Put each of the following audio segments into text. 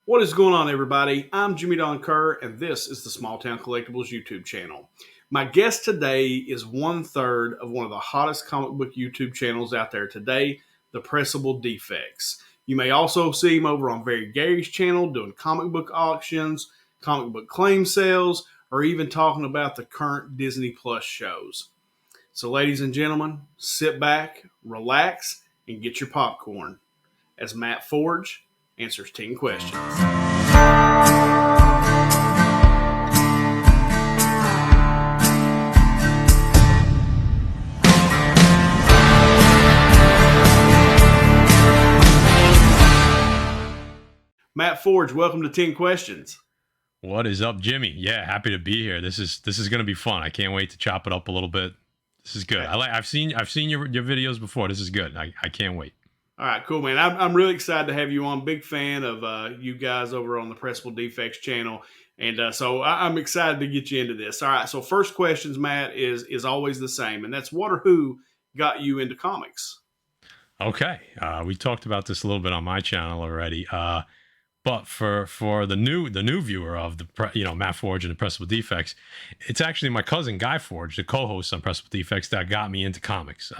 What is going on, everybody? I'm Jimmy Don Kerr, and this is the SmallTown Collectibles YouTube channel. My guest today is one third of one of the hottest comic book YouTube channels out there today, the Pressable Defects. You may also see him over on Very Gary's channel doing comic book auctions, comic book claim sales, or even talking about the current Disney Plus shows. So, ladies and gentlemen, sit back, relax, and get your popcorn as Matt Forge answers 10 questions. Matt Forge, welcome to 10 Questions. What is up, Jimmy? Yeah, happy to be here. This is going to be fun. I can't wait to chop it up a little bit. This is good. I've seen your videos before. This is good. I can't wait. All right, cool, man. I'm really excited to have you on. Big fan of you guys over on the Pressable Defects channel. And so I'm excited to get you into this. All right, so first questions, Matt, is always the same. And that's what or who got you into comics? Okay. We talked about this a little bit on my channel already. But for the new viewer of the Matt Forge and the Pressable Defects, it's actually my cousin Guy Forge, the co-host on Pressable Defects, that got me into comics.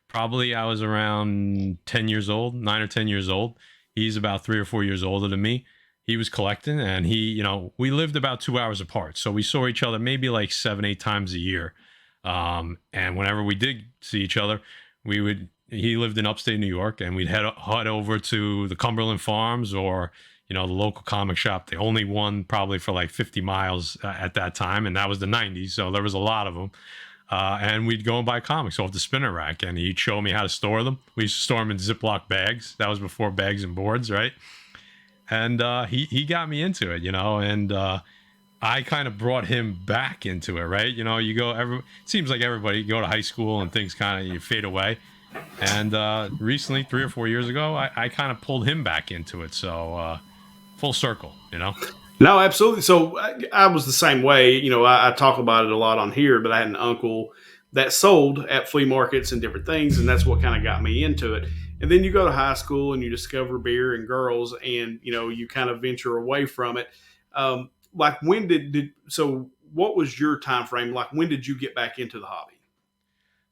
Probably I was around 10 years old, 9 or 10 years old. He's about 3 or 4 years older than me. He was collecting, and we lived about 2 hours apart. So we saw each other maybe like 7, 8 times a year. And whenever we did see each other, he lived in upstate New York, and we'd head over to the Cumberland Farms or, the local comic shop. The only one probably for like 50 miles at that time. And that was the 90s. So there was a lot of them. And we'd go and buy comics off the spinner rack, and he'd show me how to store them. We used to store them in Ziploc bags. That was before bags and boards, right? And he got me into it, and I kind of brought him back into it, right? It seems like everybody go to high school and things kind of fade away. And recently, 3 or 4 years ago, I kind of pulled him back into it. So full circle, No, absolutely. So I was the same way. I talk about it a lot on here, but I had an uncle that sold at flea markets and different things, and that's what kind of got me into it. And then you go to high school and you discover beer and girls, and you kind of venture away from it. Like so what was your time frame? Like, when did you get back into the hobby?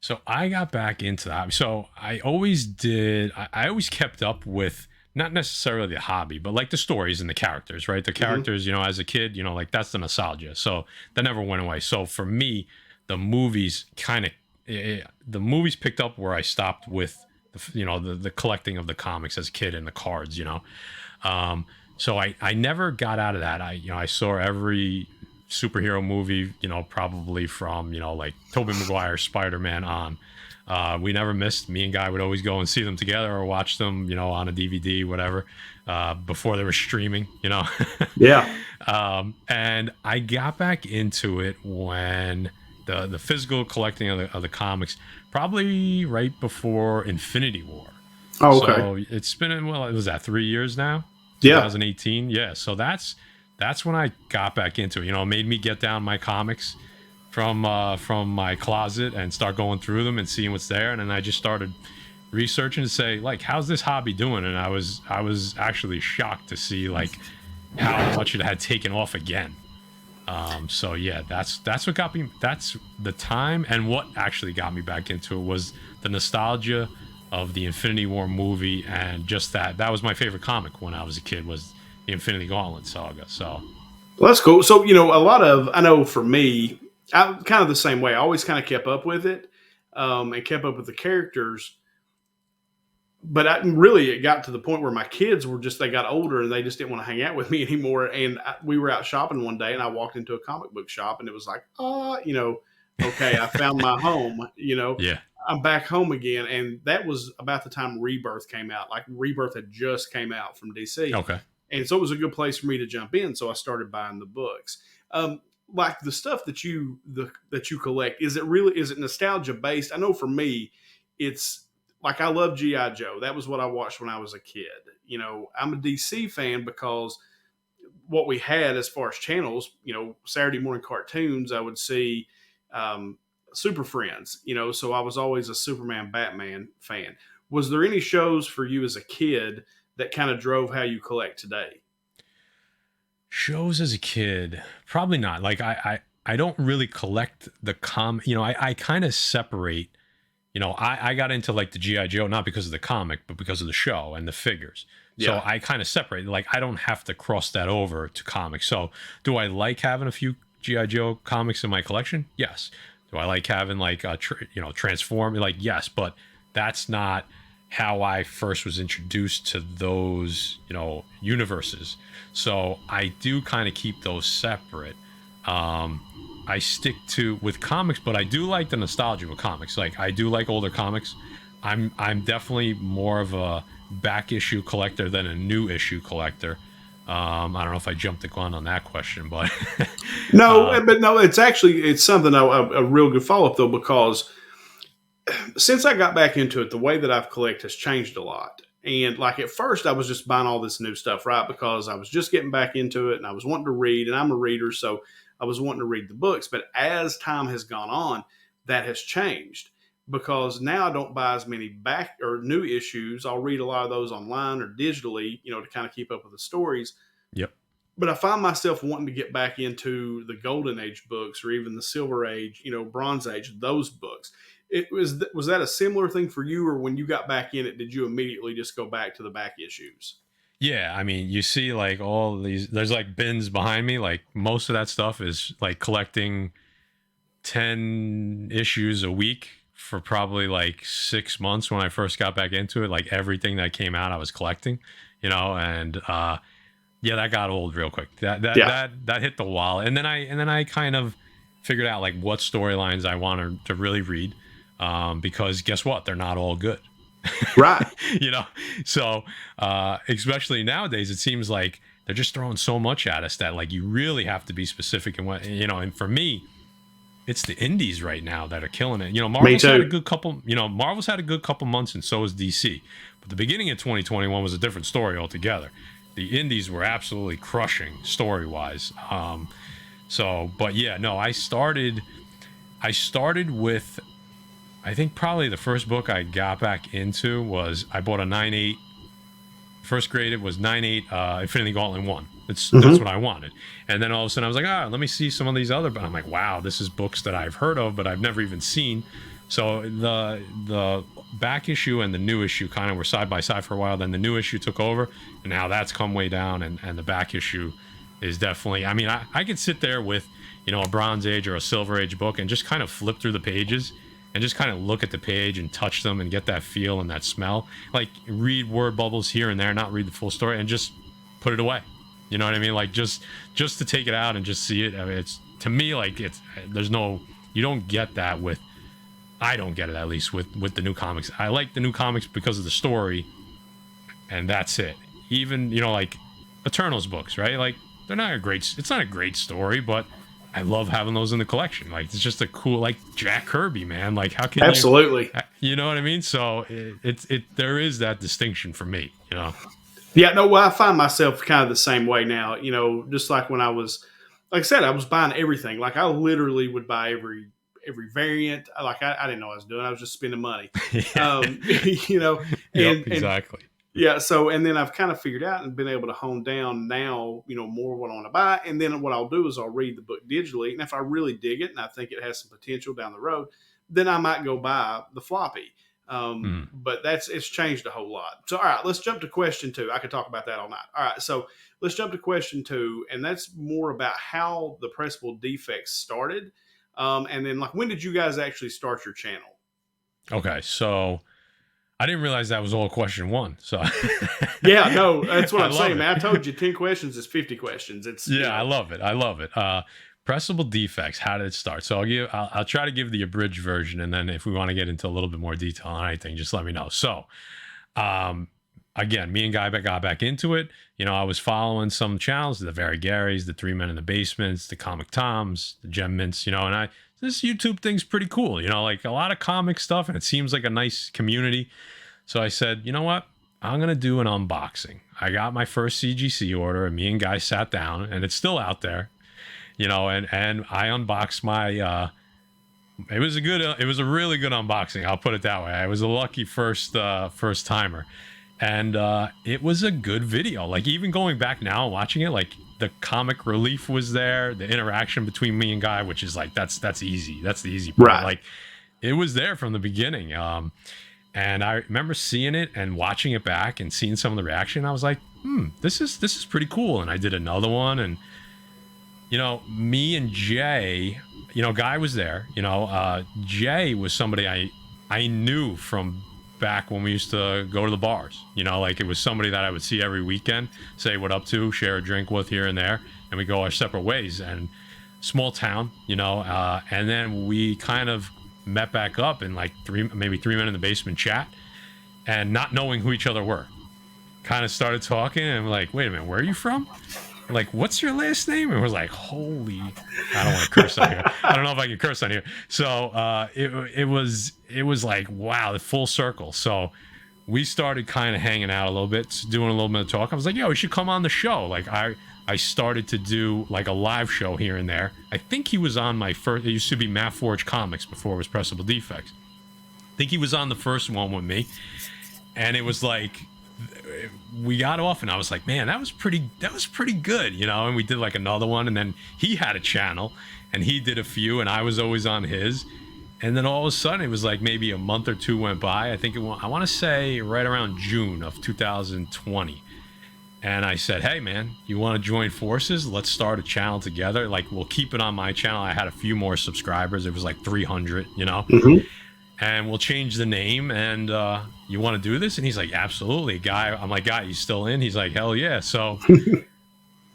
So I got back into the hobby. So I always did. I always kept up with, not necessarily the hobby, but like the stories and the characters, right? The characters, as a kid, like that's the nostalgia. So that never went away. So for me, the movies picked up where I stopped with, the collecting of the comics as a kid and the cards, So I never got out of that. I saw every superhero movie, probably from, like Tobey Maguire, Spider-Man on. We never missed. Me and Guy would always go and see them together or watch them, on a DVD, whatever, before they were streaming, Yeah. And I got back into it when the physical collecting of the comics, probably right before Infinity War. Oh, okay. So it's been, it was that 3 years now? Yeah. 2018. Yeah. So that's when I got back into it. It made me get down my comics from my closet and start going through them and seeing what's there. And then I just started researching to say, like, how's this hobby doing? And I was actually shocked to see like how much it had taken off again. So yeah, that's what got me. That's the time, and what actually got me back into it was the nostalgia of the Infinity War movie, and just that was my favorite comic when I was a kid, was the Infinity Gauntlet saga. So Well, that's cool. So, I know for me, I'm kind of the same way. I always kind of kept up with it, and kept up with the characters. But it got to the point where my kids they got older and they just didn't want to hang out with me anymore. And we were out shopping one day, and I walked into a comic book shop, and it was like, okay, I found my home, yeah. I'm back home again. And that was about the time Rebirth came out. Like, Rebirth had just came out from DC. Okay. And so it was a good place for me to jump in. So I started buying the books. Like the stuff that you collect, is it nostalgia based? I know for me, it's like, I love G.I. Joe. That was what I watched when I was a kid. I'm a DC fan because what we had as far as channels, Saturday morning cartoons, I would see Super Friends, so I was always a Superman, Batman fan. Was there any shows for you as a kid that kind of drove how you collect today? Shows as a kid, probably not. Like I don't really collect the you know, I kind of separate, you know, I got into like the G.I. Joe, not because of the comic, but because of the show and the figures. So Yeah. I kind of separate, like I don't have to cross that over to comics. So do I like having a few G.I. Joe comics in my collection? Yes. Do I like having like, you know, Transform? Like, yes, but that's not how I first was introduced to those, you know, universes. So I do kind of keep those separate. I stick to with comics, but I do like the nostalgia with comics. Like I do like older comics. I'm definitely more of a back issue collector than a new issue collector. I don't know if I jumped the gun on that question, but No, uh, but no, it's something a real good follow up though, because since I got back into it, the way that I've collected has changed a lot. And like at first, I was just buying all this new stuff, right? Because I was just getting back into it and I was wanting to read, and I'm a reader, so I was wanting to read the books. But as time has gone on, that has changed because now I don't buy as many back or new issues. I'll read a lot of those online or digitally, you know, to kind of keep up with the stories. yep. But I find myself wanting to get back into the Golden Age books or even the Silver Age, you know, Bronze Age, those books. It was that a similar thing for you, or when you got back in it, did you immediately just go back to the back issues? Yeah, I mean, you see like all these there's like bins behind me, like most of that stuff is like collecting 10 issues a week for probably like 6 months when I first got back into it. Like everything that came out I was collecting, you know, and yeah, that got old real quick. Yeah, That hit the wall. And then I kind of figured out like what storylines I wanted to really read. Because guess what? They're not all good. right. You know, so especially nowadays it seems like they're just throwing so much at us that like you really have to be specific in what, you know. And for me, it's the indies right now that are killing it. You know, Me Marvel's had a too. good couple, you know, Marvel's had a good couple months, and so is DC. But the beginning of 2021 was a different story altogether. The indies were absolutely crushing story wise. So but yeah, no, I started with, I think probably the first book I got back into was, I bought a 9.8. First grade, it was 9.8 Infinity Gauntlet 1. That's Hmm. what I wanted. And then all of a sudden I was like, let me see some of these other, but I'm like, wow, this is books that I've heard of but I've never even seen. So the back issue and the new issue kind of were side by side for a while. Then the new issue took over, and now that's come way down, and the back issue is definitely, I mean, I could sit there with, you know, a Bronze Age or a Silver Age book and just kind of flip through the pages and just kind of look at the page and touch them and get that feel and that smell. Like read word bubbles here and there, not read the full story, and just put it away. You know what I mean? Like just to take it out and just see it. I mean, it's, to me, like it's, there's no, you don't get that with, I don't get it, at least with the new comics. I like the new comics because of the story, and that's it. Even, you know, like Eternals books, right? Like they're not a great, it's not a great story, but I love having those in the collection. Like it's just a cool, like Jack Kirby, man. Like how can Absolutely. you know what I mean? So there is that distinction for me, you know. Yeah, no, well, I find myself kind of the same way now. You know, just like when I was, like I said, I was buying everything. Like I literally would buy every variant. Like I didn't know what I was doing. I was just spending money. Yeah. You know, Yep, and exactly. yeah. So and then I've kind of figured out and been able to hone down now. You know, more what I want to buy, and then what I'll do is I'll read the book digitally, and if I really dig it and I think it has some potential down the road, then I might go buy the floppy. Mm. But it's changed a whole lot. So, all right, let's jump to question two. I could talk about that all night. All right, so let's jump to question two, and that's more about how the Pressable Defects started, and then like when did you guys actually start your channel? Okay, so I didn't realize that was all question one. So Yeah, no, that's what I I'm love saying, it. man. I told you 10 questions is 50 questions. It's Yeah, I love it. I love it. Pressable defects. How did it start? So I'll try to give the abridged version, and then if we want to get into a little bit more detail on anything, just let me know. So, um, again, me and Guy got back into it. You know, I was following some channels, the Very Garys, the Three Men in the Basements, the Comic Toms, the Gem Mints. You know, and this YouTube thing's pretty cool. You know, like a lot of comic stuff, and it seems like a nice community. So I said, you know what? I'm gonna do an unboxing. I got my first CGC order, and me and Guy sat down, and it's still out there, you know, and I unboxed my it was a really good unboxing, I'll put it that way. I was a lucky first timer, and it was a good video. Like even going back now and watching it, like the comic relief was there, the interaction between me and Guy, which is like that's easy. That's the easy part. Right. Like it was there from the beginning. And I remember seeing it and watching it back and seeing some of the reaction. I was like, this is pretty cool. And I did another one, and me and Jay, Guy was there. Jay was somebody I knew from back when we used to go to the bars. Like it was somebody that I would see every weekend, say what up to, share a drink with here and there, and we go our separate ways. And small town, and then we kind of met back up in like 3 minutes in the basement chat, and not knowing who each other were, kind of started talking, and we're like, wait a minute, where are you from? Like, what's your last name? And we're like, holy, I don't want to curse on here. I don't know if I can curse on here. So it was like, wow, the full circle. So we started kind of hanging out a little bit, doing a little bit of talk. I was like, yo, we should come on the show. Like I started to do like a live show here and there. I think he was on my first, it used to be Matt Forge Comics before it was Pressable Defects. I think he was on the first one with me. And it was like, we got off and I was like, man, that was pretty good, and we did like another one, and then he had a channel and he did a few, and I was always on his. And then all of a sudden it was like maybe a month or two went by. I think I want to say right around June of 2020. And I said, hey man, you want to join forces? Let's start a channel together. Like, we'll keep it on my channel. I had a few more subscribers. It was like 300, Mm-hmm. And we'll change the name, and you want to do this? And he's like, absolutely. Guy, I'm like, Guy, you still in? He's like, hell yeah. So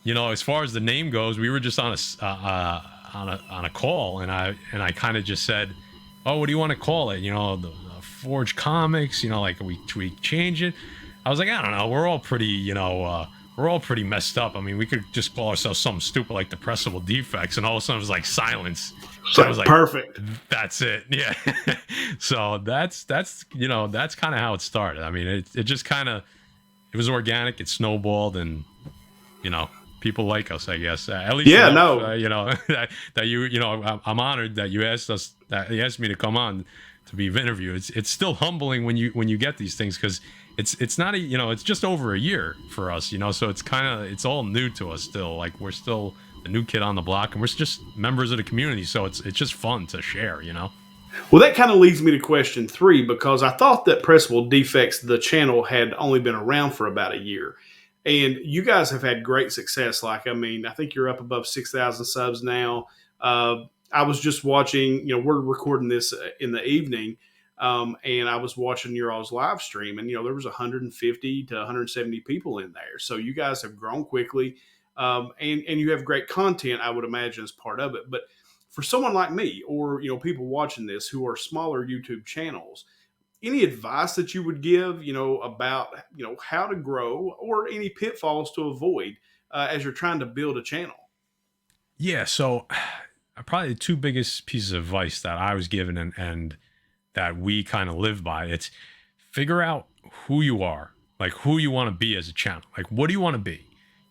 as far as the name goes, we were just on a call, and I kind of just said, oh, what do you want to call it? The Forge Comics, like we change it. I was like, I don't know, we're all pretty messed up. I mean, we could just call ourselves something stupid like the Pressable Defects, and all of a sudden it was like silence. So I was like, perfect. That's it. Yeah. So that's kind of how it started. I mean, it just kind of, it was organic. It snowballed, and people like us, I guess. At least enough, that I'm honored that you asked me to come on to be interviewed. It's still humbling when you get these things, because it's not it's just over a year for us, so it's all new to us still. Like, we're still the new kid on the block, and we're just members of the community, so it's just fun to share. Well, that kind of leads me to question 3, because I thought that Pressable Defects, the channel, had only been around for about a year. And you guys have had great success. Like, I mean, I think you're up above 6,000 subs now. I was just watching, we're recording this in the evening, and I was watching your all's live stream, and, there was 150 to 170 people in there. So you guys have grown quickly, and you have great content, I would imagine, as part of it. But for someone like me, or, people watching this who are smaller YouTube channels, any advice that you would give, about, how to grow, or any pitfalls to avoid as you're trying to build a channel? Yeah. So probably the 2 biggest pieces of advice that I was given, and that we kind of live by, it's figure out who you are, like who you want to be as a channel. Like, what do you want to be?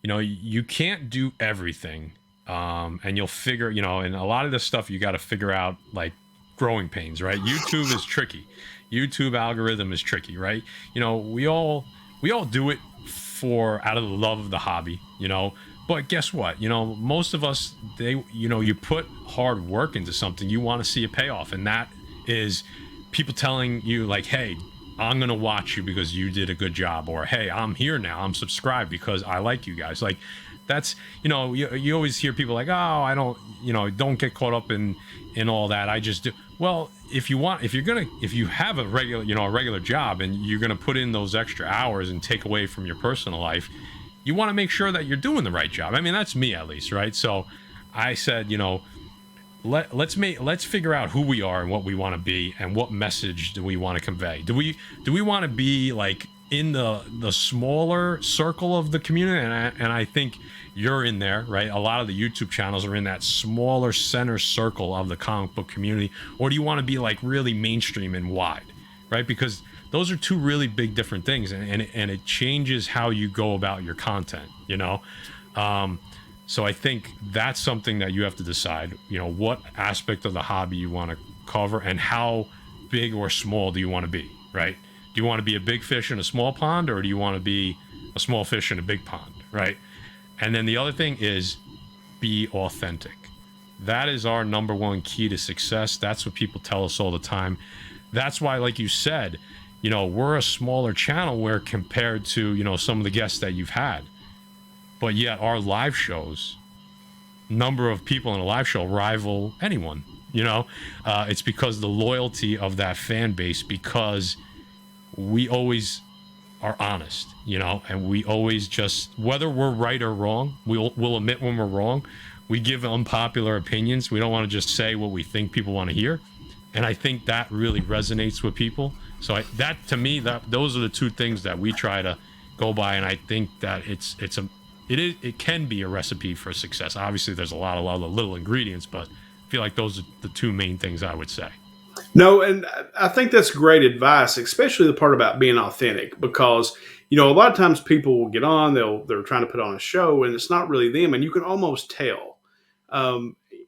You can't do everything. And you'll figure, and a lot of this stuff you got to figure out, like growing pains, right? YouTube is tricky. YouTube algorithm is tricky, right? We all do it out of the love of the hobby, but guess what? Most of us, you put hard work into something, you want to see a payoff. And that is people telling you like, hey, I'm going to watch you because you did a good job, or, hey, I'm here now, I'm subscribed because I like you guys. Like, that's, you always hear people like, oh, I don't, don't get caught up in all that. I just do. Well, if you have a regular job, and you're going to put in those extra hours and take away from your personal life, you want to make sure that you're doing the right job. I mean, that's me at least, right? So I said, let's figure out who we are and what we want to be, and what message do we want to convey. Do we want to be like in the smaller circle of the community, and I think you're in there, right? A lot of the YouTube channels are in that smaller center circle of the comic book community, or do you want to be like really mainstream and wide, right? Because those are 2 really big different things, and it changes how you go about your content, so I think that's something that you have to decide, what aspect of the hobby you want to cover, and how big or small do you want to be, right? Do you want to be a big fish in a small pond, or do you want to be a small fish in a big pond, right? And then the other thing is be authentic. That is our number one key to success. That's what people tell us all the time. That's why, like you said, we're a smaller channel where compared to, some of the guests that you've had. But yet our live shows, number of people in a live show rival anyone. It's because the loyalty of that fan base, because we always are honest, and we always just, whether we're right or wrong, we'll admit when we're wrong. We give unpopular opinions. We don't want to just say what we think people want to hear. And I think that really resonates with people. So that to me, those are the two things that we try to go by. And I think that it can be a recipe for success. Obviously there's a lot of little ingredients, but I feel like those are the two main things I would say. No, and I think that's great advice, especially the part about being authentic, because a lot of times people will get on, they're trying to put on a show, and it's not really them, and you can almost tell,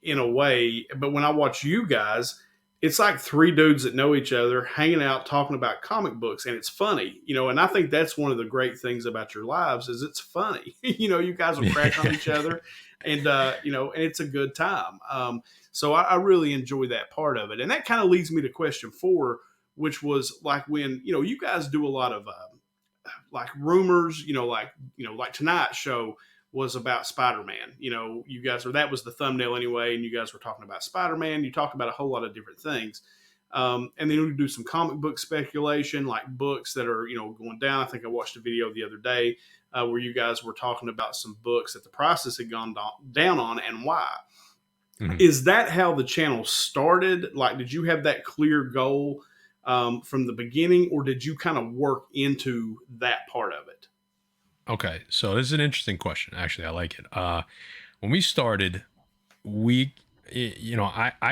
in a way. But when I watch you guys, it's like three dudes that know each other, hanging out, talking about comic books, and it's funny, And I think that's one of the great things about your lives is it's funny. You guys will crack on each other, and and it's a good time. So I really enjoy that part of it. And that kind of leads me to question 4, which was like when, you guys do a lot of like rumors, like tonight's show was about Spider-Man. You guys that was the thumbnail anyway. And you guys were talking about Spider-Man. You talked about a whole lot of different things. And then we do some comic book speculation, like books that are, going down. I think I watched a video the other day where you guys were talking about some books that the prices had gone down on and why. Mm-hmm. Is that how the channel started? Like, did you have that clear goal from the beginning, or did you kind of work into that part of it? Okay, so this is an interesting question. Actually, I like it. When we started, I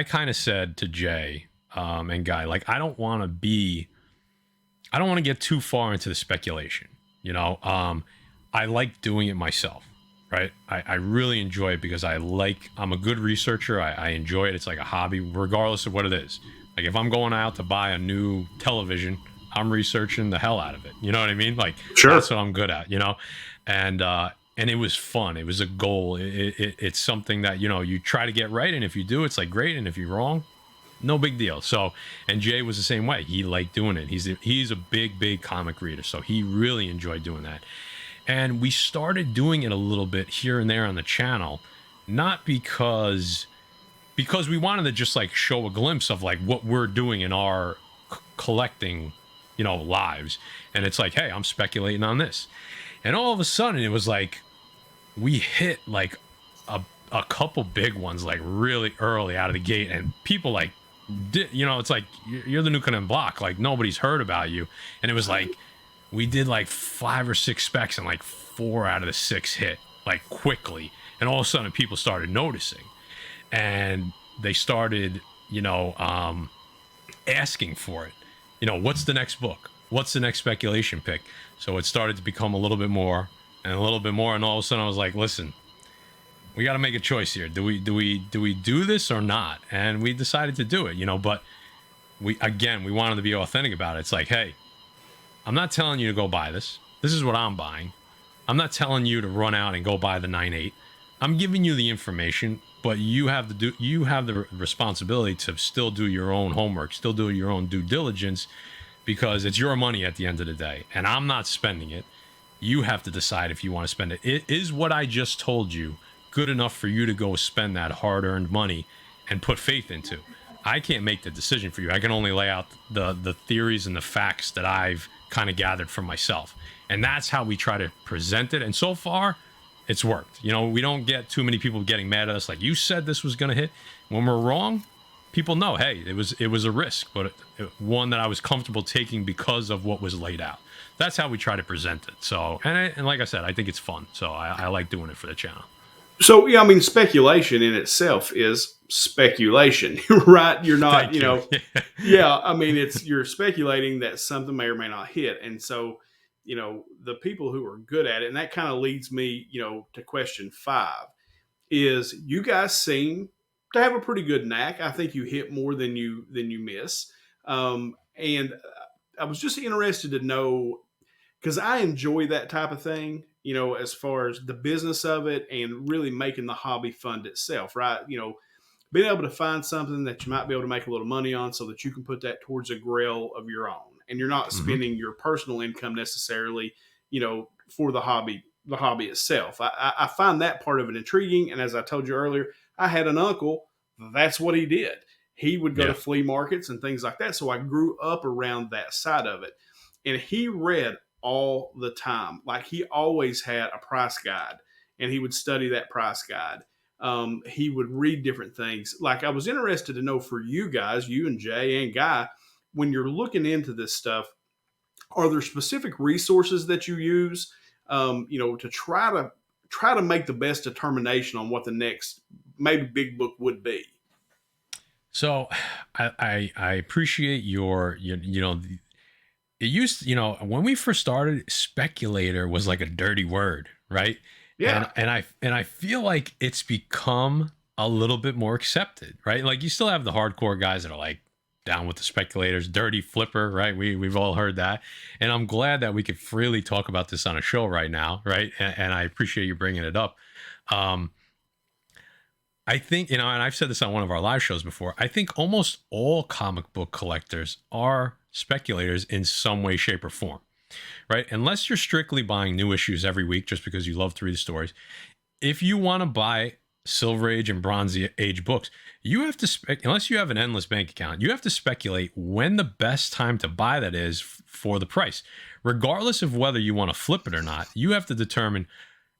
kind of said to Jay and Guy, like, I don't want to get too far into the speculation. I like doing it myself. Right. I really enjoy it because I'm a good researcher. I enjoy it. It's like a hobby, regardless of what it is. Like if I'm going out to buy a new television, I'm researching the hell out of it. You know what I mean? Like, sure. That's what I'm good at, and it was fun. It was a goal. It's something that, you try to get right. And if you do, it's like great. And if you're wrong, no big deal. So, and Jay was the same way. He liked doing it. He's a big comic reader. So he really enjoyed doing that. And we started doing it a little bit here and there on the channel, not because we wanted to just like show a glimpse of like what we're doing in our collecting, lives. And it's like, hey, I'm speculating on this. And all of a sudden it was like, we hit like a couple big ones, like really early out of the gate. And people like, it's like, you're the new kid on the block. Like nobody's heard about you. And it was like, we did like 5 or 6 specs and like 4 out of the 6 hit like quickly. And all of a sudden people started noticing and they started, asking for it. What's the next book? What's the next speculation pick? So it started to become a little bit more and a little bit more. And all of a sudden I was like, listen, we got to make a choice here. Do we do this or not? And we decided to do it, but we wanted to be authentic about it. It's like, hey, I'm not telling you to go buy this. This is what I'm buying. I'm not telling you to run out and go buy the 9.8. I'm giving you the information, but you have the responsibility to still do your own homework, still do your own due diligence, because it's your money at the end of the day, and I'm not spending it. You have to decide if you want to spend it. Is what I just told you good enough for you to go spend that hard-earned money and put faith into? I can't make the decision for you. I can only lay out the theories and the facts that I've kind of gathered from myself. And that's how we try to present it. And so far, it's worked. We don't get too many people getting mad at us like, you said this was going to hit. When we're wrong, people know, hey, it was a risk, but one that I was comfortable taking because of what was laid out. That's how we try to present it. So, and like I said, I think it's fun. So I like doing it for the channel. So, yeah, I mean, speculation in itself is speculation, right? You're not, yeah, I mean, you're speculating that something may or may not hit. And so, the people who are good at it, and that kind of leads me, to question 5, is you guys seem to have a pretty good knack. I think you hit more than you miss. And I was just interested to know, because I enjoy that type of thing. as far as the business of it and really making the hobby fund itself, right? Being able to find something that you might be able to make a little money on so that you can put that towards a grail of your own. And you're not Hmm. spending your personal income necessarily, for the hobby itself. I find that part of it intriguing. And as I told you earlier, I had an uncle, that's what he did. He would go to Yeah. flea markets and things like that. So I grew up around that side of it. And he read all the time. Like he always had a price guide and he would study that price guide. He would read different things. Like I was interested to know for you guys, you and Jay and Guy, when you're looking into this stuff, are there specific resources that you use, to try to make the best determination on what the next maybe big book would be? So I appreciate it used, when we first started, speculator was like a dirty word, right? Yeah, And I feel like it's become a little bit more accepted, right? Like you still have the hardcore guys that are like down with the speculators, dirty flipper, right? We've all heard that. And I'm glad that we could freely talk about this on a show right now, right? And I appreciate you bringing it up. Um, I think, and I've said this on one of our live shows before, I think almost all comic book collectors are speculators in some way, shape, or form, right? Unless you're strictly buying new issues every week just because you love to read the stories. If you want to buy Silver Age and Bronze Age books, you have to, unless you have an endless bank account, you have to speculate when the best time to buy that is for the price. Regardless of whether you want to flip it or not, you have to determine,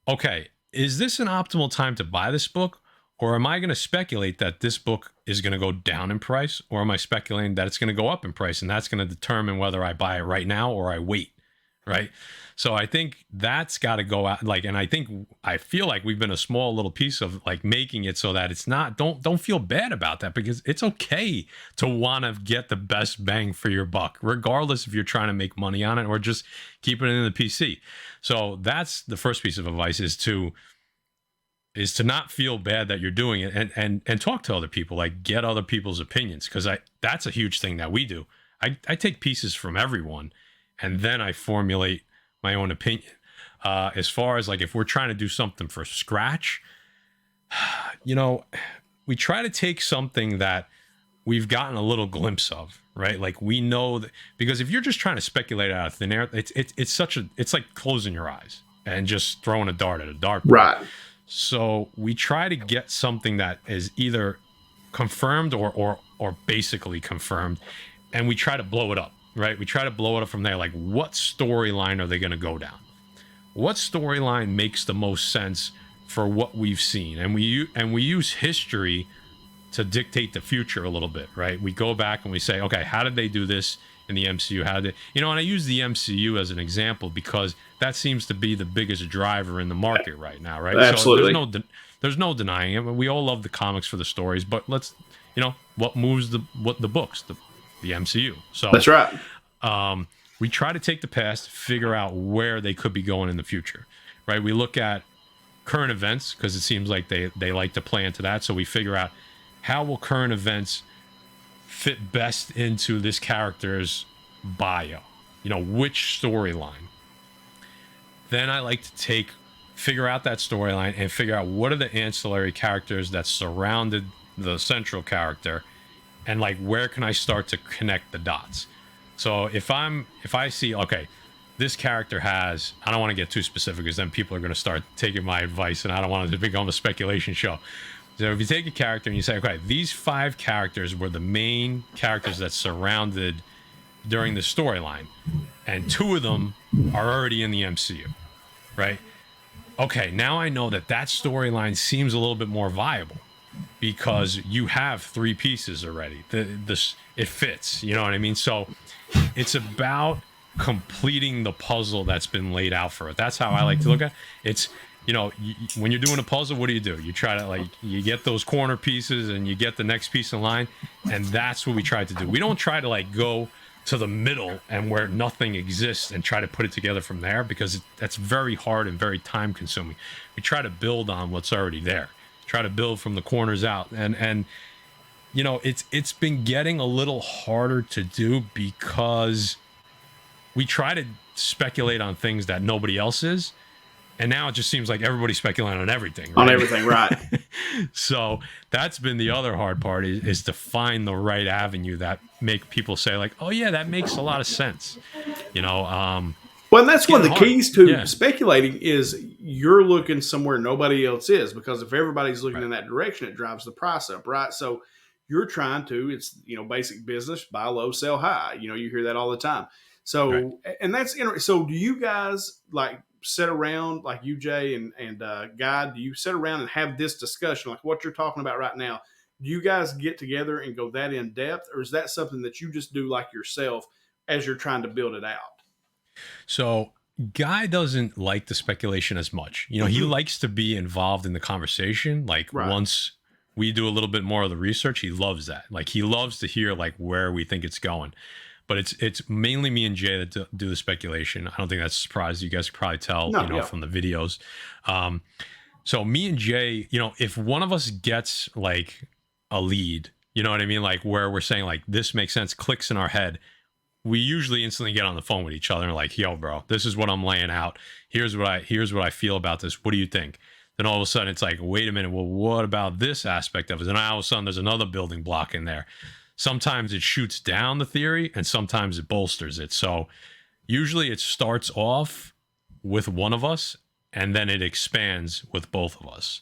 okay, is this an optimal time to buy this book? Or am I going to speculate that this book is going to go down in price? Or am I speculating that it's going to go up in price? And that's going to determine whether I buy it right now or I wait, right? So I think that's got to go out. Like, and I feel like we've been a small little piece of like making it so that it's not, don't feel bad about that, because it's okay to want to get the best bang for your buck, regardless if you're trying to make money on it or just keep it in the PC. So that's the first piece of advice, is to not feel bad that you're doing it, and talk to other people, like get other people's opinions. Cause that's a huge thing that we do. I take pieces from everyone and then I formulate my own opinion. As far as like, if we're trying to do something for scratch, we try to take something that we've gotten a little glimpse of, right? Like we know that, because if you're just trying to speculate out of thin air, it's like closing your eyes and just throwing a dart at a dartboard. right. So we try to get something that is either confirmed or basically confirmed, and we try to blow it up, right? We try to blow it up from there. Like, what storyline are they going to go down? What storyline makes the most sense for what we've seen? And we use history to dictate the future a little bit, right? We go back and we say, okay, how did they do this in the MCU? How did they, and I use the MCU as an example because that seems to be the biggest driver in the market right now, right? Absolutely. So there's no denying it. We all love the comics for the stories, but let's, what moves the books, the MCU. So That's right. We try to take the past, figure out where they could be going in the future, right? We look at current events because it seems like they like to play into that. So we figure out, how will current events fit best into this character's bio? Which storyline? Then I like to figure out that storyline and figure out what are the ancillary characters that surrounded the central character, and like, where can I start to connect the dots? So if I see, okay, this character has, I don't want to get too specific because then people are going to start taking my advice and I don't want it to become a speculation show. So if you take a character and you say, okay, these 5 characters were the main characters that surrounded during the storyline, and 2 of them are already in the MCU, right? Okay, now I know that storyline seems a little bit more viable because you have 3 pieces already. It fits, you know what I mean? So it's about completing the puzzle that's been laid out for it. That's how I like to look at it. It's, when you're doing a puzzle, what do? You try to, like, you get those corner pieces and you get the next piece in line, and that's what we try to do. We don't try to like go to the middle and where nothing exists and try to put it together from there, because that's very hard and very time consuming. We try to build on what's already there. Try to build from the corners out, and it's been getting a little harder to do because we try to speculate on things that nobody else is. And now it just seems like everybody's speculating on everything, right? On everything, right. So that's been the other hard part is to find the right avenue that make people say like, oh yeah, that makes a lot of sense. You know, Well, and it's that's one of getting the hard. keys to Yeah. speculating is you're looking somewhere nobody else is, because if everybody's looking Right. in that direction, it drives the price up, right? So you're trying to, it's, basic business, buy low, sell high. You hear that all the time. Right. So, and that's interesting. So do you guys like sit around, like you, Jay, and Guy, do you sit around and have this discussion, like what you're talking about right now? Do you guys get together and go that in depth, or is that something that you just do like yourself as you're trying to build it out? So Guy doesn't like the speculation as much. You know, he likes to be involved in the conversation. Like Right. once we do a little bit more of the research, he loves that. Like he loves to hear like where we think it's going. But it's mainly me and Jay that do the speculation. I don't think that's a surprise. You guys can probably tell, No, you know, yeah. from the videos. So me and Jay, you know, if one of us gets like a lead, you know what I mean? Like where we're saying like this makes sense, clicks in our head, we usually instantly get on the phone with each other and like, yo, bro, this is what I'm laying out. Here's what I feel about this. What do you think? Then all of a sudden it's like, wait a minute, well, what about this aspect of it? And all of a sudden there's another building block in there. Sometimes it shoots down the theory and sometimes it bolsters it. So usually it starts off with one of us and then it expands with both of us.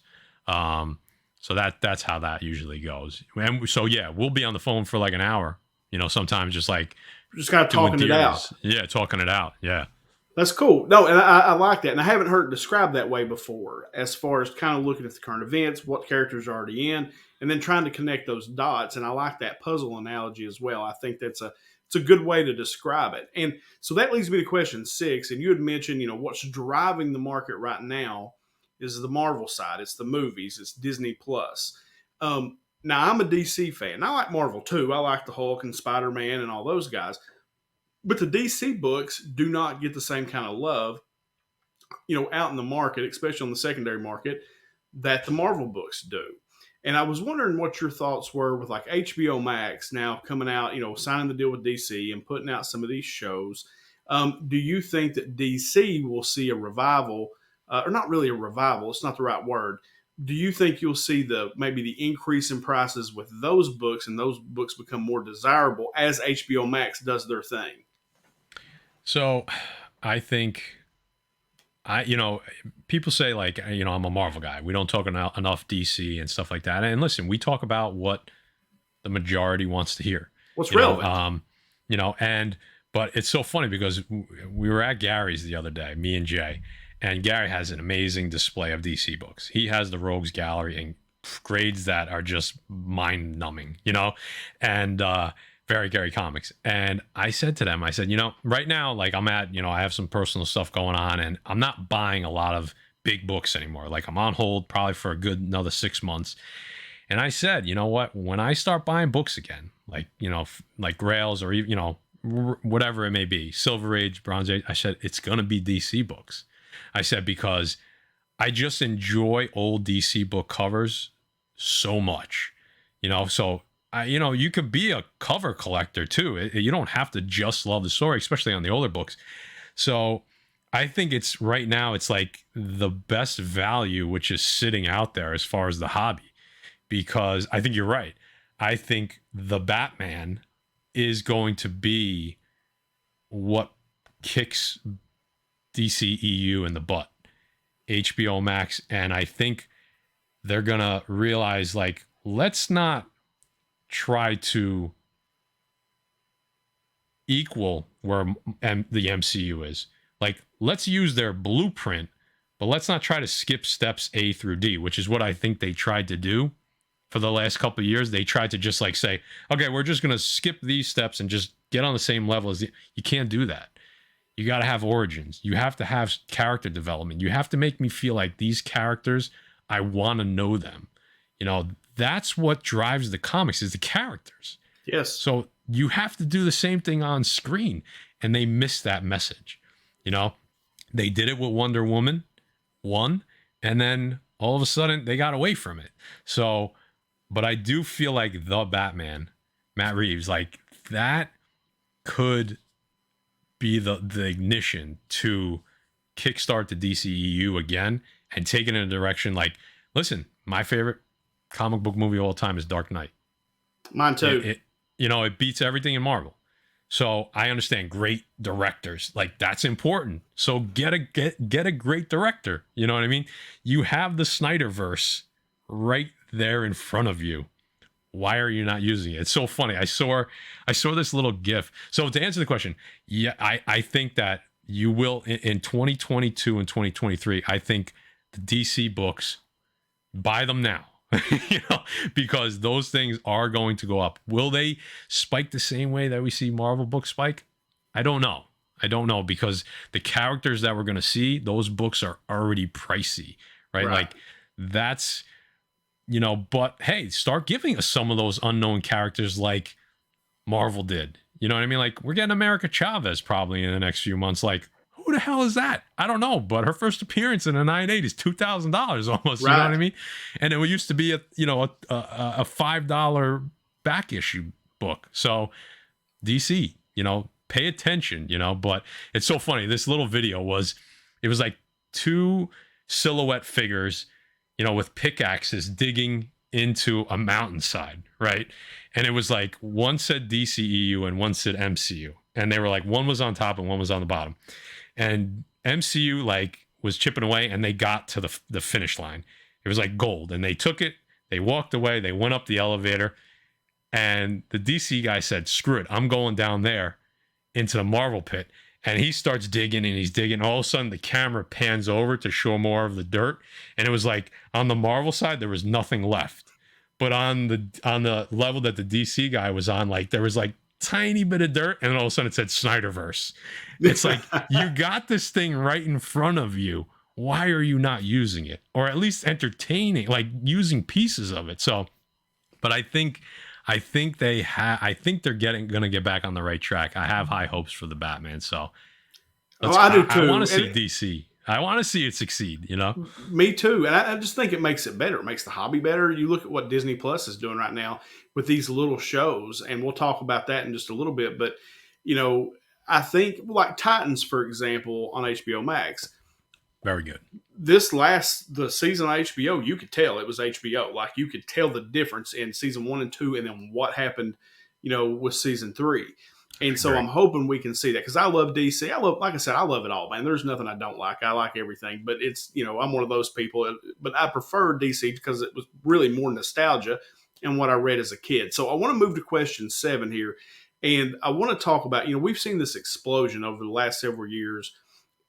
So that's how that usually goes. And so yeah, we'll be on the phone for like an hour. You know, sometimes just like Just kind of talking it out. Yeah, talking it out. Yeah. That's cool. No, and I like that. And I haven't heard it described that way before, as far as kind of looking at the current events, what characters are already in, and then trying to connect those dots. And I like that puzzle analogy as well. I think it's a good way to describe it. And so that leads me to question 6. And you had mentioned, what's driving the market right now is the Marvel side. It's the movies. It's Disney Plus. Now I'm a DC fan. I like Marvel too. I like the Hulk and Spider-Man and all those guys. But the DC books do not get the same kind of love, out in the market, especially on the secondary market, that the Marvel books do. And I was wondering what your thoughts were with like HBO Max now coming out, signing the deal with DC and putting out some of these shows. Do you think that DC will see a revival, or not really a revival? It's not the right word. Do you think you'll see maybe the increase in prices with those books, and those books become more desirable as HBO Max does their thing? So I think people say like, I'm a Marvel guy. We don't talk enough DC and stuff like that. And listen, we talk about what the majority wants to hear. What's relevant? But it's so funny because we were at Gary's the other day, me and Jay, and Gary has an amazing display of DC books. He has the Rogues Gallery and grades that are just mind numbing, and, very Gary Comics. And I said to them, right now, like I'm at, I have some personal stuff going on and I'm not buying a lot of big books anymore. Like I'm on hold probably for a good another 6 months. And I said, you know what, when I start buying books again, like, like Grails or even, whatever it may be, Silver Age, Bronze Age, I said, it's going to be DC books. I said, because I just enjoy old DC book covers so much, so you could be a cover collector too. You don't have to just love the story, especially on the older books. So I think it's right now, it's like the best value, which is sitting out there as far as the hobby, because I think you're right. I think the Batman is going to be what kicks DCEU in the butt, HBO Max. And I think they're going to realize like, let's not try to equal where the MCU is. Like, let's use their blueprint, but let's not try to skip steps A through D, which is what I think they tried to do for the last couple of years. They tried to just like say, okay, we're just going to skip these steps and just get on the same level as you can't do that. You got to have origins. You have to have character development. You have to make me feel like these characters, I want to know them. That's what drives the comics is the characters. Yes. So you have to do the same thing on screen, and they missed that message. They did it with Wonder Woman 1, and then all of a sudden they got away from it. So, but I do feel like the Batman, Matt Reeves, like that could be the ignition to kickstart the DCEU again and take it in a direction like, listen, my favorite comic book movie of all time is Dark Knight. Mine too. It beats everything in Marvel. So I understand great directors, like that's important. So get a great director. You know what I mean? You have the Snyderverse right there in front of you. Why are you not using it? It's so funny. I saw this little GIF. So to answer the question, yeah, I think that you will in 2022 and 2023. I think the DC books, buy them now. Because those things are going to go up. Will they spike the same way that we see Marvel books spike? I don't know because the characters that we're going to see, those books are already pricey, right? Like that's, but hey, start giving us some of those unknown characters like Marvel did. You know what I mean? Like we're getting America Chavez probably in the next few months. Like, who the hell is that? I don't know, but her first appearance in a 9.8 is $2,000 almost. You know what I mean? And it used to be a $5 back issue book. So DC, pay attention, but it's so funny. This little video was like two silhouette figures, with pickaxes digging into a mountainside, right? And it was like one said DCEU and one said MCU. And they were like, one was on top and one was on the bottom. And MCU like was chipping away and they got to the finish line. It was like gold and they took it, they walked away, they went up the elevator, and the DC guy said, screw it, I'm going down there into the Marvel pit. And he starts digging and he's digging. All of a sudden the camera pans over to show more of the dirt. And it was like on the Marvel side, there was nothing left. But on the level that the DC guy was on, like there was like tiny bit of dirt, and then all of a sudden it said Snyderverse. It's like you got this thing right in front of you. Why are you not using it, or at least entertaining, like using pieces of it? So, but I think they're gonna get back on the right track. I have high hopes for the Batman. So, I do too. I want to see DC. I want to see it succeed. Me too. And I just think it makes it better. It makes the hobby better. You look at what Disney Plus is doing right now with these little shows, and we'll talk about that in just a little bit. But, I think like Titans, for example, on HBO Max. Very good. The season on HBO, you could tell it was HBO. Like you could tell the difference in season 1 and 2 and then what happened, with season 3. And so I'm hoping we can see that because I love DC. Like I said, I love it all, man. There's nothing I don't like. I like everything, but it's, I'm one of those people, but I prefer DC because it was really more nostalgia and what I read as a kid. So I want to move to question 7 here. And I want to talk about, we've seen this explosion over the last several years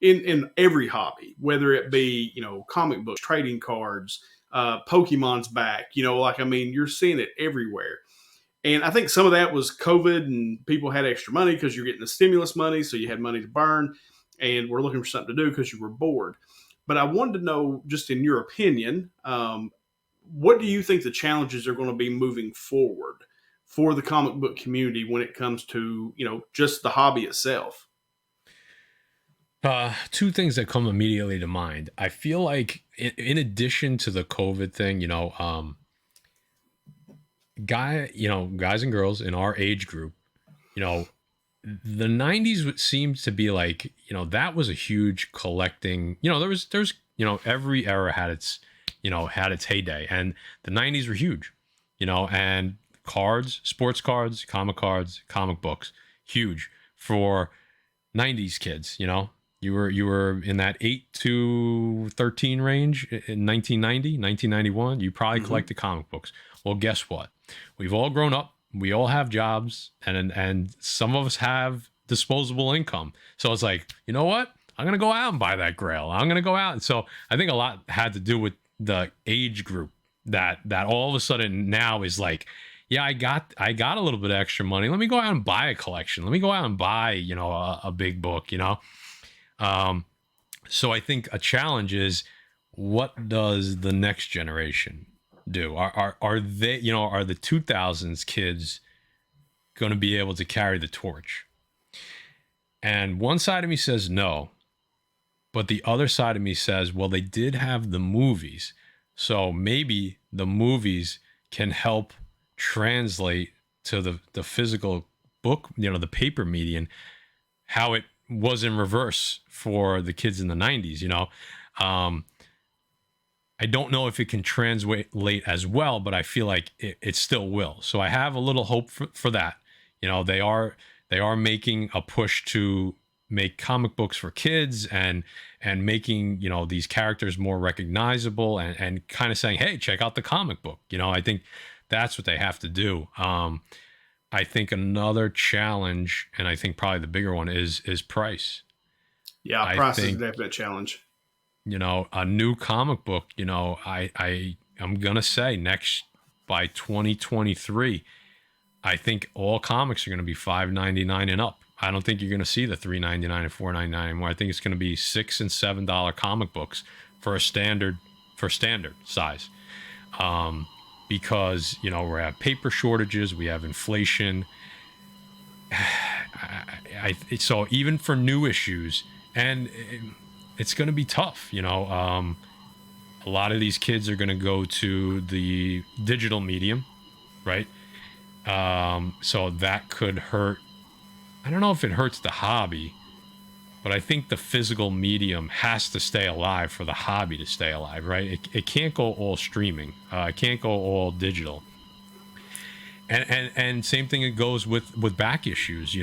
in every hobby, whether it be, comic books, trading cards, Pokemon's back, you're seeing it everywhere. And I think some of that was COVID and people had extra money because you're getting the stimulus money. So you had money to burn and we're looking for something to do because you were bored. But I wanted to know, just in your opinion, what do you think the challenges are going to be moving forward for the comic book community when it comes to, just the hobby itself? Two things that come immediately to mind. I feel like in addition to the COVID thing, guys and girls in our age group, the 90s seems to be like, that was a huge collecting, there's every era had its heyday, and the 90s were huge, and cards, sports cards, comic books, huge for 90s kids. You were in that 8 to 13 range in 1990, 1991. You probably collected comic books. Well, guess what? We've all grown up. We all have jobs, and some of us have disposable income. So it's like, you know what? I'm going to go out and buy that Grail. I'm going to go out. And so I think a lot had to do with the age group that all of a sudden now is like, yeah, I got a little bit of extra money. Let me go out and buy a collection. Let me go out and buy, a big book, So I think a challenge is, what does the next generation do? Are they, are the 2000s kids going to be able to carry the torch? And one side of me says no, but the other side of me says, well, they did have the movies, so maybe the movies can help translate to the physical book, the paper medium, how it was in reverse for the kids in the 90s, I don't know if it can translate as well, but I feel like it still will. So I have a little hope for that. They are making a push to make comic books for kids and making these characters more recognizable and kind of saying, hey, check out the comic book. I think that's what they have to do. I think another challenge, and I think probably the bigger one, is price. Yeah, I price is a think definite challenge. a new comic book, I'm gonna say by 2023, I think all comics are gonna be $5.99 and up. I don't think you're gonna see the $3.99 and $4.99 anymore. I think it's gonna be $6 and $7 comic books for standard size. Because we have paper shortages, we have inflation. So even for new issues, and it's going to be tough. A lot of these kids are going to go to the digital medium, right? So that could hurt. I don't know if it hurts the hobby, but I think the physical medium has to stay alive for the hobby to stay alive, right? It can't go all streaming. It can't go all digital. And same thing it goes with back issues.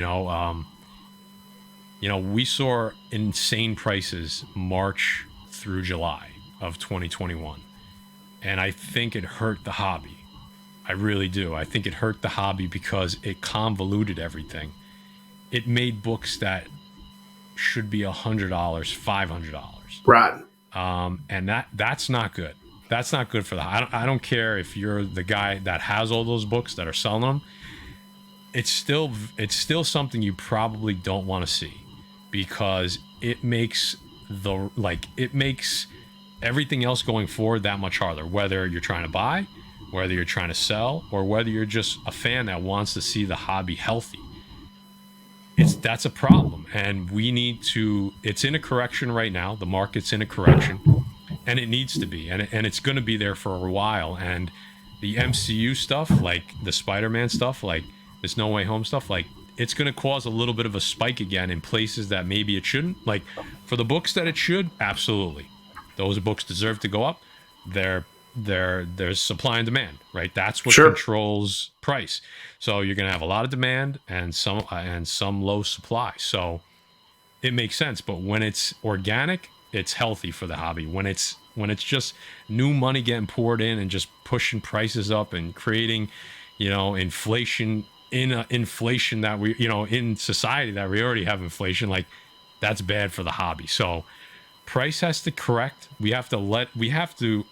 We saw insane prices March through July of 2021, and I think it hurt the hobby. I really do. I think it hurt the hobby because it convoluted everything. It made books that should be $100, $500. Right. And that's not good. That's not good for the. I don't care if you're the guy that has all those books that are selling them. It's still something you probably don't want to see, because it makes everything else going forward that much harder. Whether you're trying to buy, whether you're trying to sell, or whether you're just a fan that wants to see the hobby healthy. That's a problem, and we need to. It's in a correction right now. The market's in a correction, and it needs to be, and it's going to be there for a while. And the MCU stuff, like the Spider-Man stuff, like this No Way Home stuff, like it's going to cause a little bit of a spike again in places that maybe it shouldn't. Like for the books that it should, absolutely, those books deserve to go up. There's supply and demand, right? That's what controls price. So you're going to have a lot of demand and some low supply. So it makes sense. But when it's organic, it's healthy for the hobby. When it's just new money getting poured in and just pushing prices up and creating, inflation inflation that we, in society that we already have inflation, like that's bad for the hobby. So price has to correct. We have to,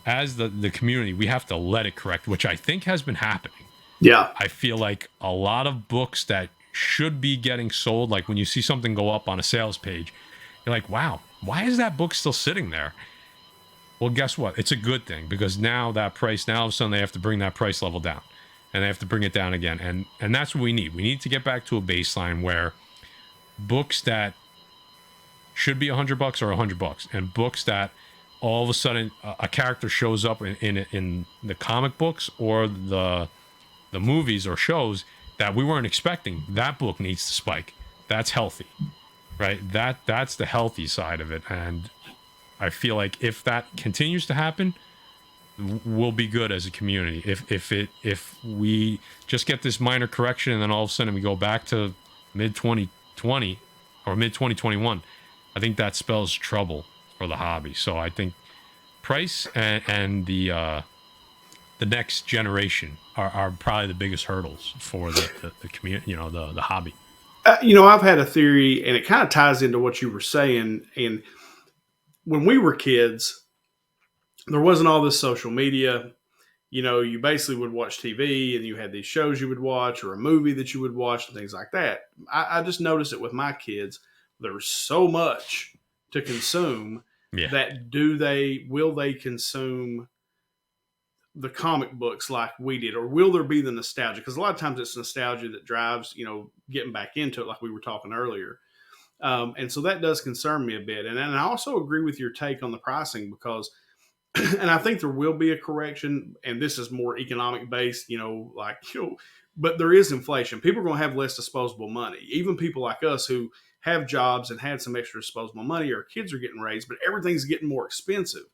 as the community, we have to let it correct, which I think has been happening. Yeah. I feel like a lot of books that should be getting sold, like when you see something go up on a sales page, you're like, wow, why is that book still sitting there? Well, guess what? It's a good thing, because now that price, now all of a sudden they have to bring that price level down, and they have to bring it down again. And that's what we need. We need to get back to a baseline where books that should be $100 are $100, and books that all of a sudden a character shows up in the comic books or the movies or shows that we weren't expecting, that book needs to spike. That's healthy, right? That's the healthy side of it. And I feel like if that continues to happen, we'll be good as a community. If we just get this minor correction and then all of a sudden we go back to mid 2020 or mid 2021, I think that spells trouble for the hobby. So I think price and the next generation are probably the biggest hurdles for the community, the hobby. I've had a theory, and it kind of ties into what you were saying. And when we were kids, there wasn't all this social media. You basically would watch TV, and you had these shows you would watch, or a movie that you would watch, and things like that. I just noticed it with my kids. There's so much to consume that will they consume the comic books like we did, or will there be the nostalgia? Because a lot of times it's nostalgia that drives, getting back into it, like we were talking earlier. And so that does concern me a bit. And I also agree with your take on the pricing, because, and I think there will be a correction, and this is more economic based, but there is inflation. People are going to have less disposable money. Even people like us who have jobs and had some extra disposable money, or kids are getting raised, but everything's getting more expensive.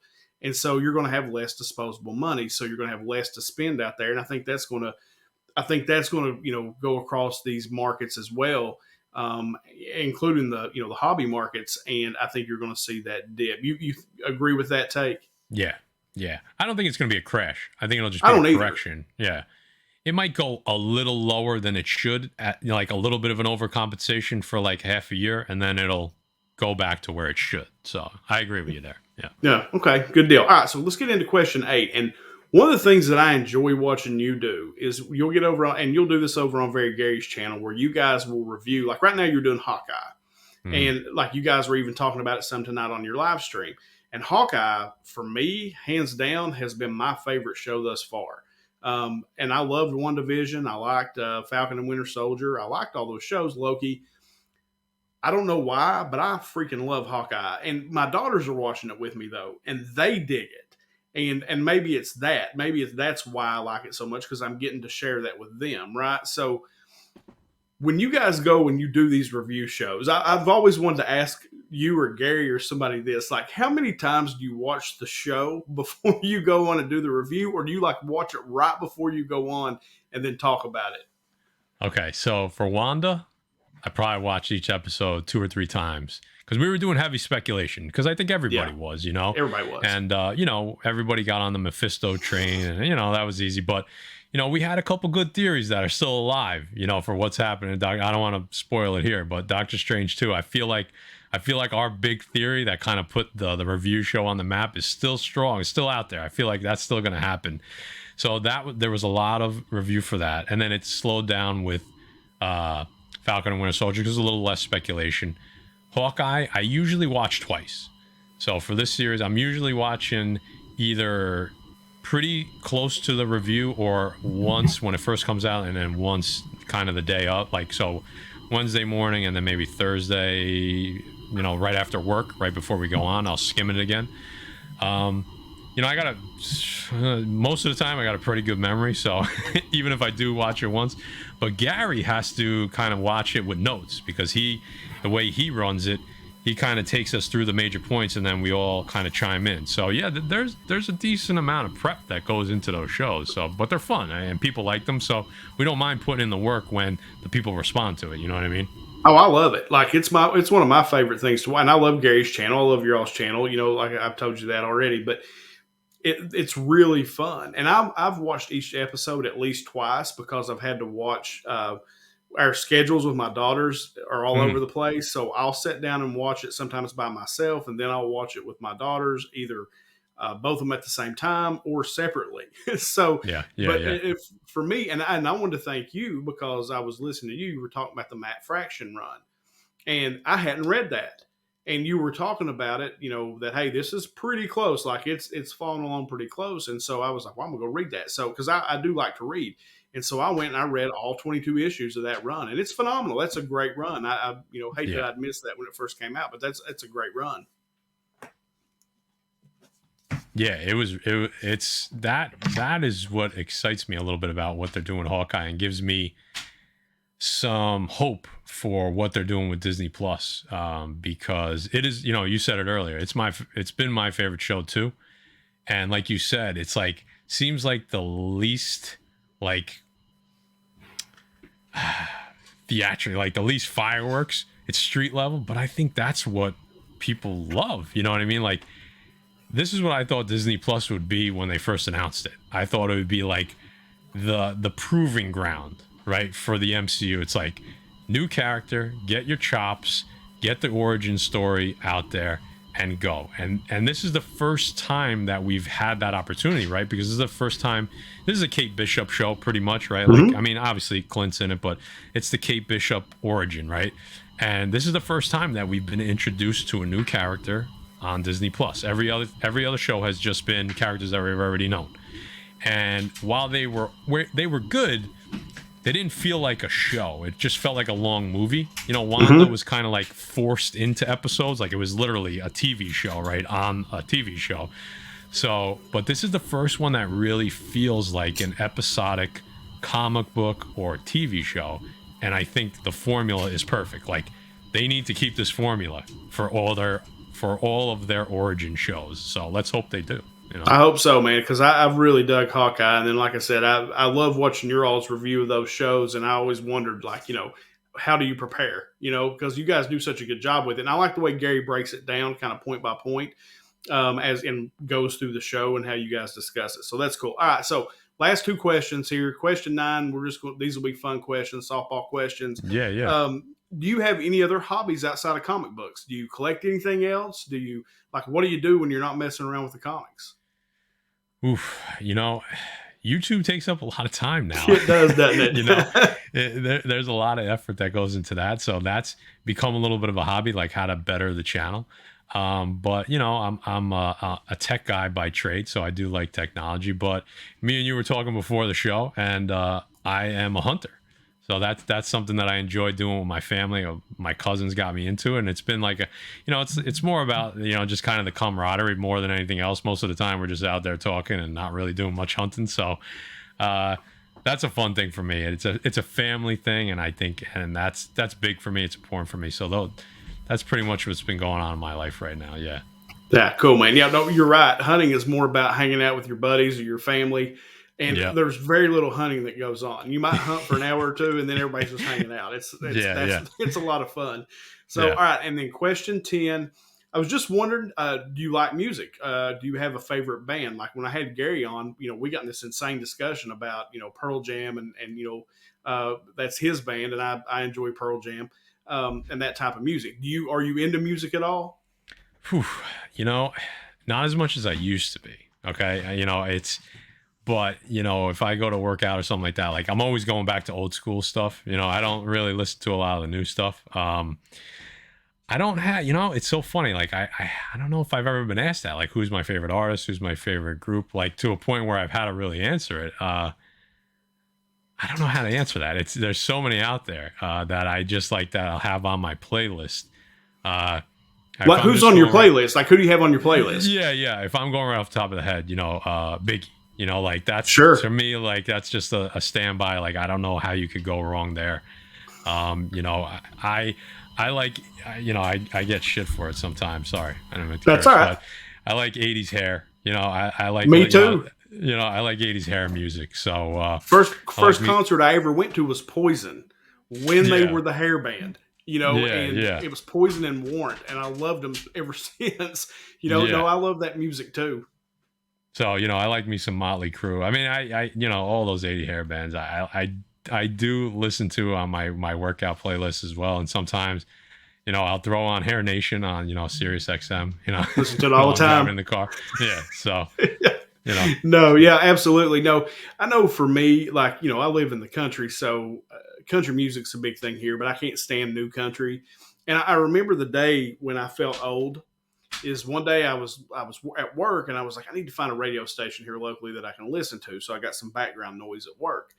And so you're going to have less disposable money. So you're going to have less to spend out there. And I think that's going to go across these markets as well, including the hobby markets. And I think you're going to see that dip. You agree with that take? Yeah. Yeah. I don't think it's going to be a crash. I think it'll just I be don't a either. correction. Yeah. It might go a little lower than it should, at like a little bit of an overcompensation for like half a year, and then it'll go back to where it should. So I agree with you there. Yeah. Yeah. Okay. Good deal. All right. So let's get into question 8. And one of the things that I enjoy watching you do is you'll get over on, and you'll do this over on Very Gary's channel, where you guys will review. Like right now, you're doing Hawkeye, and like you guys were even talking about it some tonight on your live stream. And Hawkeye, for me, hands down, has been my favorite show thus far. And I loved WandaVision. I liked Falcon and Winter Soldier. I liked all those shows. Loki. I don't know why, but I freaking love Hawkeye. And my daughters are watching it with me though, and they dig it. And maybe it's that. That's why I like it so much, because I'm getting to share that with them, right? So when you guys go and you do these review shows, I've always wanted to ask you or Gary or somebody this, like, how many times do you watch the show before you go on and do the review, or do you like watch it right before you go on and then talk about it? Okay. So for Wanda, I probably watched each episode 2 or 3 times, because we were doing heavy speculation, because I think everybody was, Everybody was. And, everybody got on the Mephisto train, and, that was easy. But, we had a couple good theories that are still alive, for what's happening. I don't want to spoil it here, but Doctor Strange 2, I feel like our big theory that kind of put the review show on the map is still strong. It's still out there. I feel like that's still going to happen. So there was a lot of review for that. And then it slowed down with Falcon and Winter Soldier, because a little less speculation. Hawkeye, I usually watch twice. So for this series, I'm usually watching either pretty close to the review, or once when it first comes out, and then once kind of the day up. Like, so Wednesday morning, and then maybe Thursday, right after work, right before we go on, I'll skim it again. Most of the time I got a pretty good memory, so even if I do watch it once. But Gary has to kind of watch it with notes, because the way he runs it, he kind of takes us through the major points, and then we all kind of chime in. So yeah, there's a decent amount of prep that goes into those shows. So, but they're fun, and people like them, so we don't mind putting in the work when the people respond to it. You know what I mean? Oh, I love it. Like it's one of my favorite things to watch. And I love Gary's channel. I love your all's channel. Like I've told you that already, but it's really fun. And I've watched each episode at least twice, because I've had to watch. Our schedules with my daughters are all over the place, so I'll sit down and watch it sometimes by myself, and then I'll watch it with my daughters, either both of them at the same time or separately. So, If for me, and I wanted to thank you, because I was listening to you. You were talking about the Matt Fraction run, and I hadn't read that, and you were talking about it. That hey, this is pretty close. Like it's following along pretty close, and so I was like, well, I'm gonna go read that. So because I do like to read. And so I went and I read all 22 issues of that run, and it's phenomenal. That's a great run. I hate that I'd missed that when it first came out, but it's a great run. Yeah, it's that is what excites me a little bit about what they're doing with Hawkeye, and gives me some hope for what they're doing with Disney Plus, because it is, you said it earlier, it's been my favorite show too. And like you said, it's like, seems like the least like theatrical, like the least fireworks. It's street level, but I think that's what people love. You know what I mean? Like, this is what I thought Disney Plus would be when they first announced it. I thought it would be like the proving ground, right, for the MCU. It's like new character, get your chops, get the origin story out there, and go. And this is the first time that we've had that opportunity, right? Because this is the first time. This is a Kate Bishop show, pretty much, right? Like, I mean, obviously Clint's in it, but it's the Kate Bishop origin, right? And this is the first time that we've been introduced to a new character on Disney Plus. Every other show has just been characters that we've already known. And while they were good, they didn't feel like a show. It just felt like a long movie. Wanda was kind of like forced into episodes. Like, it was literally a TV show, right, on a TV show. So, but this is the first one that really feels like an episodic comic book or TV show. And I think the formula is perfect. Like, they need to keep this formula for all of their origin shows. So let's hope they do. You know? I hope so, man, because I've really dug Hawkeye. And then, like I said, I love watching your all's review of those shows. And I always wondered, like, how do you prepare? Because you guys do such a good job with it. And I like the way Gary breaks it down kind of point by point as and goes through the show and how you guys discuss it. So that's cool. All right. So last two questions here. Question 9, these will be fun questions, softball questions. Yeah. Do you have any other hobbies outside of comic books? Do you collect anything else? What do you do when you're not messing around with the comics? Oof, YouTube takes up a lot of time now. It does, doesn't it? There's a lot of effort that goes into that. So that's become a little bit of a hobby, like how to better the channel. But I'm a tech guy by trade, so I do like technology. But me and you were talking before the show, and I am a hunter. So that's something that I enjoy doing with my family. My cousins got me into it, and it's been like it's more about just kind of the camaraderie more than anything else. Most of the time, we're just out there talking and not really doing much hunting. So that's a fun thing for me. It's a family thing, and I think that's big for me. It's important for me. So that's pretty much what's been going on in my life right now. Yeah. Yeah, cool, man. Yeah, no, you're right. Hunting is more about hanging out with your buddies or your family. And there's very little hunting that goes on. You might hunt for an hour or two, and then everybody's just hanging out. It's a lot of fun. So, all right. And then question 10, I was just wondering, do you like music? Do you have a favorite band? Like when I had Gary on, we got in this insane discussion about, Pearl Jam and that's his band. And I enjoy Pearl Jam and that type of music. Are you into music at all? Whew, not as much as I used to be. Okay. But, if I go to work out or something like that, like I'm always going back to old school stuff. I don't really listen to a lot of the new stuff. I don't have, it's so funny. Like, I don't know if I've ever been asked that, like, who's my favorite artist? Who's my favorite group? Like, to a point where I've had to really answer it. I don't know how to answer that. There's so many out there that I just like that I'll have on my playlist. Who's on your playlist? Like, who do you have on your playlist? Yeah. If I'm going right off the top of the head, Biggie. Like that's sure. To me, like that's just a standby. Like I don't know how you could go wrong there. I like I get shit for it sometimes. Sorry, I don't mean to that's curse, all right. I like 80s hair. I like me too. I like 80s hair music. So first concert I ever went to was Poison when they were the hair band. It was Poison and Warrant, and I loved them ever since. No, I love that music too. So, I like me some Motley Crue. I mean, I all those 80 hair bands I do listen to on my workout playlist as well. And sometimes, I'll throw on Hair Nation on, Sirius XM, listen to it all the time in the car. Yeah. So, No, yeah, absolutely. No, I know for me, like, I live in the country, so country music's a big thing here, but I can't stand new country. And I remember the day when I felt old. Is one day I was at work and I was like, I need to find a radio station here locally that I can listen to. So I got some background noise at work,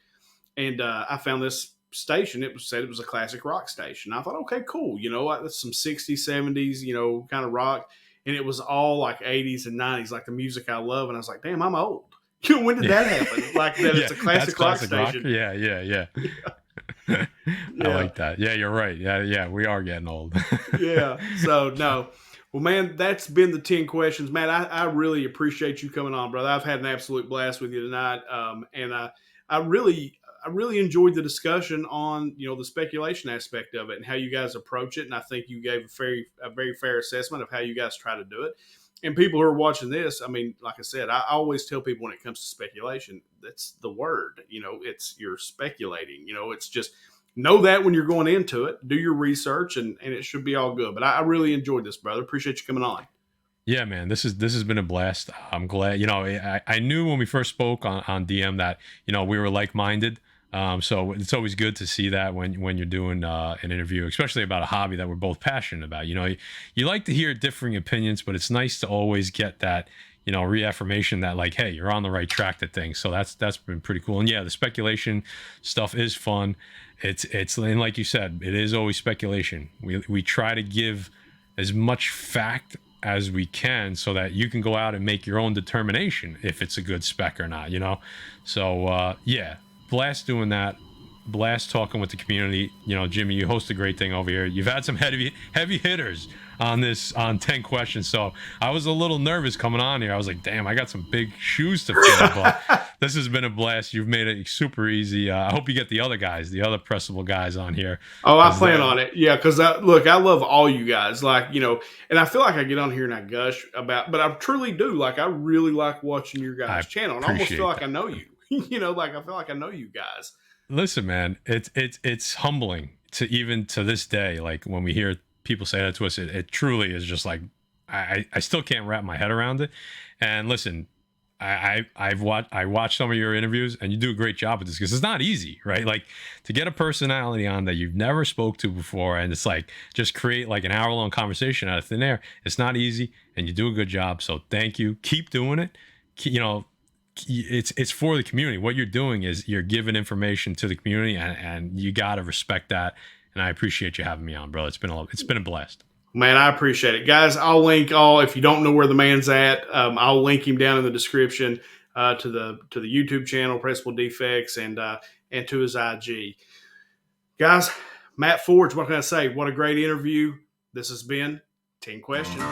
and I found this station. It said it was a classic rock station. I thought, okay, cool. That's some 60s, 70s, kind of rock. And it was all like 80s and 90s, like the music I love. And I was like, damn, I'm old. When did that happen? Like that, it's a classic rock station. Yeah. I like that. Yeah, you're right. Yeah, we are getting old. Yeah. So no. Well, man, that's been the 10 questions. Man, I really appreciate you coming on, brother. I've had an absolute blast with you tonight. And I really enjoyed the discussion on, the speculation aspect of it and how you guys approach it. And I think you gave a very fair assessment of how you guys try to do it. And people who are watching this, I mean, like I said, I always tell people when it comes to speculation, that's the word, you're speculating, it's just, know that when you're going into it, do your research, and it should be all good. But I really enjoyed this, brother. Appreciate you coming on. Yeah, man, this has been a blast. I'm glad. I knew when we first spoke on DM that we were like-minded. So it's always good to see that when you're doing an interview, especially about a hobby that we're both passionate about. You like to hear differing opinions, but it's nice to always get that reaffirmation that like, hey, you're on the right track to things. So that's been pretty cool. And yeah, the speculation stuff is fun. It's and like you said, it is always speculation. We try to give as much fact as we can so that you can go out and make your own determination if it's a good spec or not. So yeah, blast doing that. blast talking with the community. You know, Jimmy, you host a great thing over here. You've had some heavy hitters on 10 questions, so I was a little nervous coming on here. I was like, damn, I got some big shoes to fill, but this has been a blast. You've made it super easy. I hope you get the other pressable guys on here. Oh, I plan on it. Yeah, because look, I love all you guys. Like, you know, and I feel like I get on here and I gush about, but I truly do. Like, I really like watching your guys' channel, and I almost feel like I know you. You know, like I feel like I know you guys. Listen, man, it's humbling to even to this day. Like when we hear people say that to us, it truly is just like I still can't wrap my head around it. And listen, I watched some of your interviews, and you do a great job with this because it's not easy, right? Like to get a personality on that you've never spoke to before, and it's like just create like an hour-long conversation out of thin air. It's not easy, and you do a good job. So thank you. Keep doing it. You know, it's for the community. What you're doing is you're giving information to the community, and you got to respect that. And I appreciate you having me on, bro. It's been a blast. Man, I appreciate it, guys. I'll link all, if you don't know where the man's at, I'll link him down in the description to the YouTube channel, Pressable Defects, and to his IG. Guys, Matt Forge, what can I say? What a great interview. This has been 10 Questions.